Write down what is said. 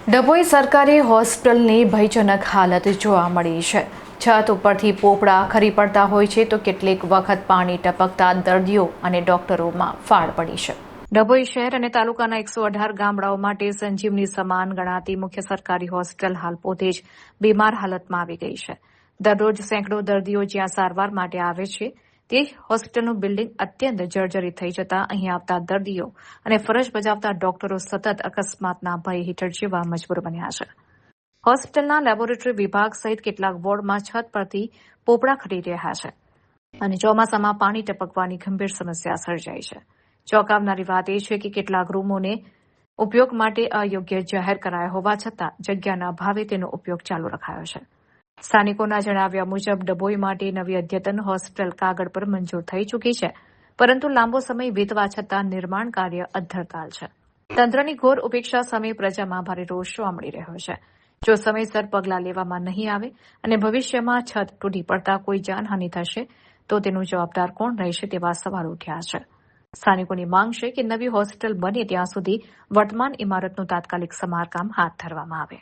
ડભોઈ સરકારી હોસ્પિટલની ભયજનક હાલત જોવા મળી છે। છત ઉપરથી પોપડા ખરી પડતા હોય છે તો કેટલીક વખત પાણી ટપકતા દર્દીઓ અને ડોક્ટરોમાં ફાળ પડી છે। ડભોઈ શહેર અને તાલુકાના 118 ગામડાઓ માટે સંજીવની સમાન ગણાતી મુખ્ય સરકારી હોસ્પિટલ હાલ પોતે જ બીમાર હાલતમાં આવી ગઈ છે। દરરોજ સેંકડો દર્દીઓ જ્યાં સારવાર માટે આવે છે તે હોસ્પિટલનું બિલ્ડિંગ અત્યંત જર્જરિત થઈ જતા અહીં આવતા દર્દીઓ અને ફરજ બજાવતા ડોક્ટરો સતત અકસ્માતના ભય હેઠળ જીવવા મજબૂર બન્યા છે। હોસ્પિટલના લેબોરેટરી વિભાગ સહિત કેટલાક વોર્ડમાં છત પરથી પોપડા ખરી રહ્યા છે અને ચોમાસામાં પાણી ટપકવાની ગંભીર સમસ્યા સર્જાઈ છે। ચોંકાવનારી વાત એ છે કે કેટલાક રૂમોને ઉપયોગ માટે અયોગ્ય જાહેર કરાયા હોવા છતાં જગ્યાના અભાવે તેનો ઉપયોગ ચાલુ રખાયો છે। સ્થાનિકોના જણાવ્યા મુજબ ડભોઈ માટે નવી અદ્યતન હોસ્પિટલ કાગળ પર મંજૂર થઈ ચૂકી છે, પરંતુ લાંબો સમય વીતવા છતાં નિર્માણ કાર્ય અધ્ધરતાલ છે। તંત્રની ઘોર ઉપેક્ષા સામે પ્રજામાં ભારે રોષ જોવા મળી રહ્યો છે। જો સમયસર પગલાં લેવામાં નહીં આવે અને ભવિષ્યમાં છત તૂટી પડતા કોઈ જાનહાનિ થશે તો તેનું જવાબદાર કોણ રહેશે તેવા સવાલ ઉઠ્યા છે। સ્થાનિકોની માંગ છે કે નવી હોસ્પિટલ બને ત્યાં સુધી વર્તમાન ઇમારતનું તાત્કાલિક સમારકામ હાથ ધરવામાં આવે।